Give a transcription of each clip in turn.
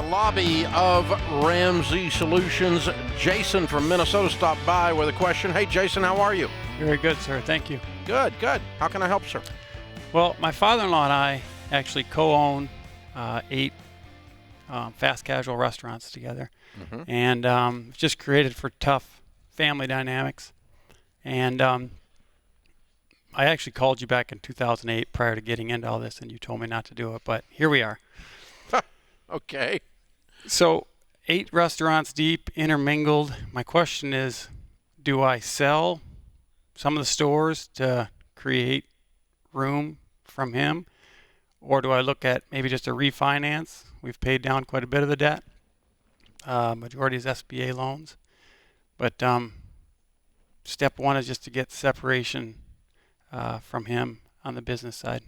the lobby of Ramsey Solutions. Jason from Minnesota stopped by with a question. Hey, Jason, how are you? Very good, sir. Thank you. Good, good. How can I help, sir? Well, my father-in-law and I actually co-own 8 fast casual restaurants together, and just created for tough family dynamics. And I actually called you back in 2008 prior to getting into all this, and you told me not to do it, but here we are. Okay. So 8 restaurants deep, intermingled. My question is, do I sell some of the stores to create room from him, or do I look at maybe just a refinance? We've paid down quite a bit of the debt. Majority is SBA loans. But step one is just to get separation from him on the business side.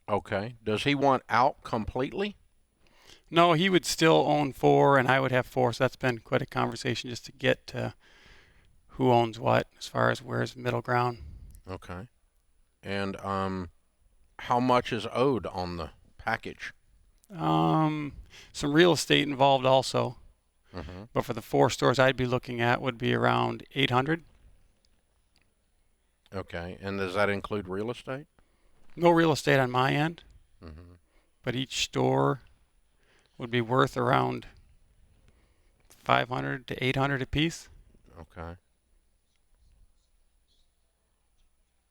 Okay. Does he want out completely? No, he would still own 4 and I would have 4. So that's been quite a conversation just to get to who owns what as far as where's middle ground. Okay. And how much is owed on the package? Some real estate involved also. But for the 4 stores I'd be looking at would be around $800. Okay. And does that include real estate? No real estate on my end, but each store would be worth around $500 to $800 a piece. Okay.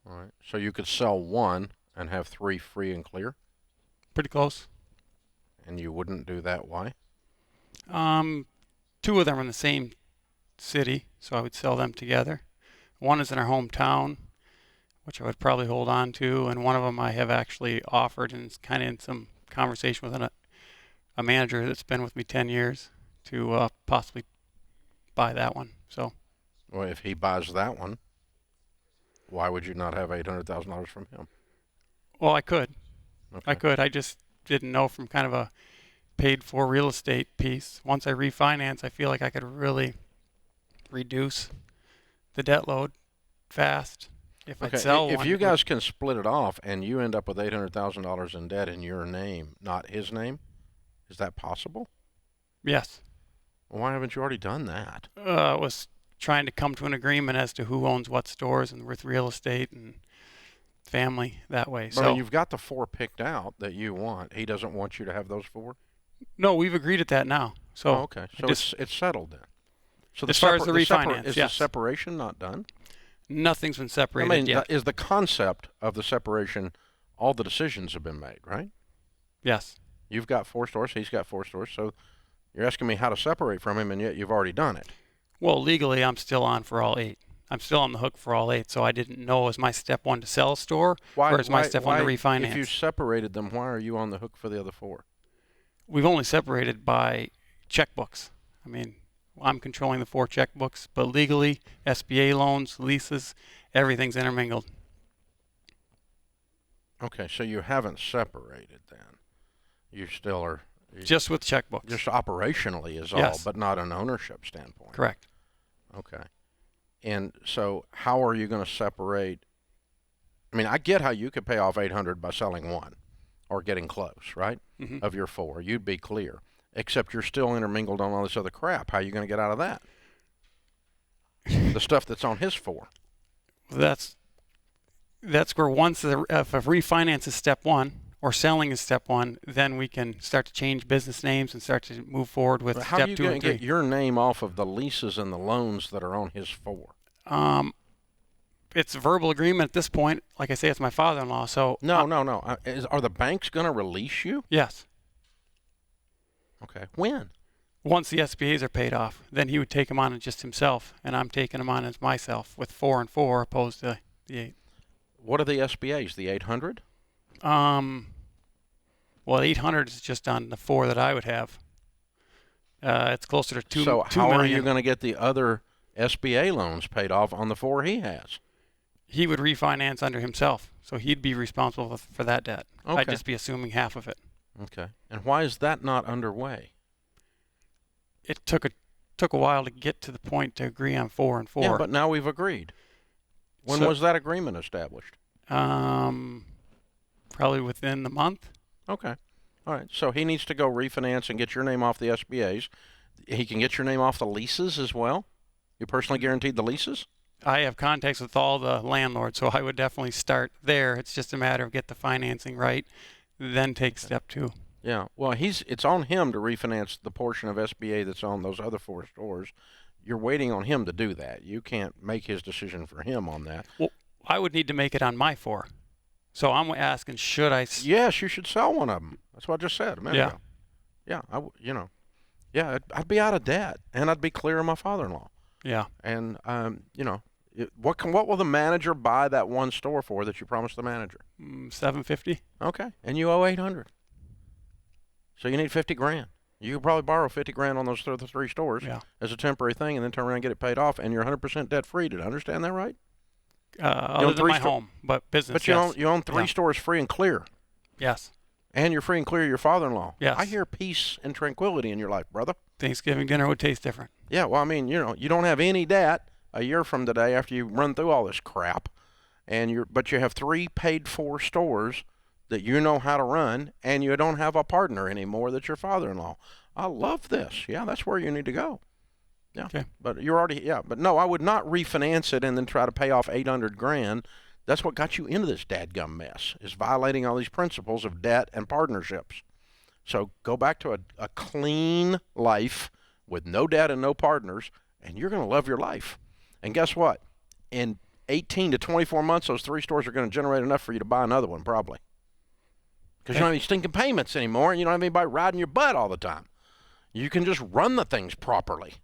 All right. So you could sell 1 and have 3 free and clear? Pretty close. And you wouldn't do that? Why? 2 of them are in the same city, so I would sell them together. 1 is in our hometown, which I would probably hold on to, and 1 of them I have actually offered, and it's kind of in some conversation with a manager that's been with me 10 years to possibly buy that one. So, well, if he buys that one, why would you not have $800,000 from him? well, I could. Okay. I could. I just didn't know from kind of a paid-for real estate piece. Once I refinance, I feel like I could really reduce the debt load fast. If I sell if one, you guys can split it off and you end up with $800,000 in debt in your name, not his name, is that possible? yes. Well, why haven't you already done that? Was trying to come to an agreement as to who owns what stores and with real estate and family that way. But So I mean, you've got the 4 picked out that you want. He doesn't want you to have those 4? no, we've agreed at that now. So okay. So it's settled then. So as far as the refinance, is yes. the separation not done? Nothing's been separated I mean, yet. is the concept of the separation, all the decisions have been made, right? Yes. You've got 4 stores, he's got 4 stores, so you're asking me how to separate from him, and yet you've already done it. Well, legally, I'm still on for all 8. I'm still on the hook for all 8, so I didn't know, is my step 1 to sell a store, or is my step 1 to refinance? If you separated them, why are you on the hook for the other 4? We've only separated by checkbooks. I mean, I'm controlling the 4 checkbooks, but legally, SBA loans, leases, everything's intermingled. Okay, so you haven't separated then. You still are... Just with checkbooks. Just operationally is all, Yes. but not an ownership standpoint. Correct. Okay. And so how are you going to separate? I mean, I get how you could pay off $800 by selling 1 or getting close, right? Of your 4. You'd be clear. Except you're still intermingled on all this other crap. How are you going to get out of that? The stuff that's on his 4. That's where if a refinance is step 1 or selling is step 1, then we can start to change business names and start to move forward with How step are you 2 going and to 3. get your name off of the leases and the loans that are on his 4? It's a verbal agreement at this point. Like I say, it's my father-in-law. So No. Are the banks going to release you? Yes. Okay. When? Once the SBAs are paid off, then he would take them on as just himself, and I'm taking them on as myself with 4 and 4 opposed to the 8. What are the SBAs? The 800? Well, 800 is just on the 4 that I would have. It's closer to 2 So $2 how million. are you going to get the other SBA loans paid off on the 4 he has? He would refinance under himself, so he'd be responsible for that debt. Okay. I'd just be assuming half of it. Okay. And why is that not underway? It took a while to get to the point to agree on 4 and 4. Yeah, but now we've agreed. When was that agreement established? Probably within the month. Okay. All right. So he needs to go refinance and get your name off the SBAs. He can get your name off the leases as well. You personally guaranteed the leases? I have contacts with all the landlords, so I would definitely start there. It's just a matter of get the financing right, then take step 2. Yeah. Well, it's on him to refinance the portion of SBA that's on those other 4 stores. You're waiting on him to do that. You can't make his decision for him on that. Well, I would need to make it on my 4. So I'm asking, should I? Yes, you should sell one of them. That's what I just said a minute ago. Yeah, I'd be out of debt, and I'd be clear of my father-in-law. Yeah. And what will the manager buy that one store for that you promised the manager? $750. Okay, and you owe $800. So you need $50,000. You could probably borrow $50,000 on those 3 stores as a temporary thing, and then turn around and get it paid off, and you're 100% debt free. Did I understand that right? Other than my home, but business. But you own 3 stores free and clear. Yes. And you're free and clear of your father-in-law. Yes. I hear peace and tranquility in your life, brother. Thanksgiving dinner would taste different. Yeah, well, I mean, you don't have any debt a year from today after you run through all this crap, but you have 3 paid-for stores that you know how to run, and you don't have a partner anymore that's your father-in-law. I love this. Yeah, that's where you need to go. Yeah. Okay. But but no, I would not refinance it and then try to pay off $800,000. That's what got you into this dadgum mess, is violating all these principles of debt and partnerships. So go back to a clean life with no debt and no partners, and you're going to love your life. And guess what? In 18 to 24 months, those 3 stores are going to generate enough for you to buy another one, probably. Because you don't have any stinking payments anymore, and you don't have anybody riding your butt all the time. You can just run the things properly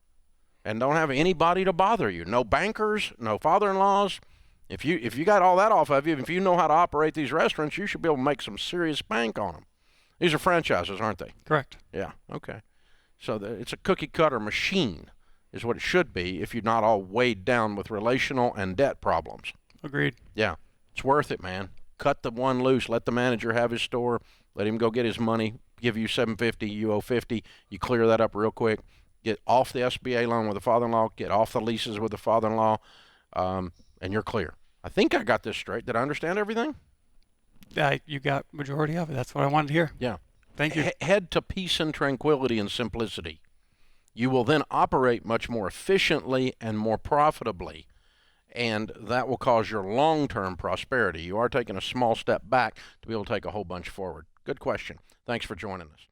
and don't have anybody to bother you. No bankers, no father-in-laws. If you got all that off of you, if you know how to operate these restaurants, you should be able to make some serious bank on them. These are franchises, aren't they? Correct. Yeah, okay. So it's a cookie-cutter machine is what it should be if you're not all weighed down with relational and debt problems. Agreed. Yeah, it's worth it, man. Cut the one loose. Let the manager have his store. Let him go get his money. Give you $750. You owe $50. You clear that up real quick. Get off the SBA loan with the father-in-law. Get off the leases with the father-in-law, and you're clear. I think I got this straight. Did I understand everything? You got majority of it. That's what I wanted to hear. Yeah. Thank you. Head to peace and tranquility and simplicity. You will then operate much more efficiently and more profitably, and that will cause your long-term prosperity. You are taking a small step back to be able to take a whole bunch forward. Good question. Thanks for joining us.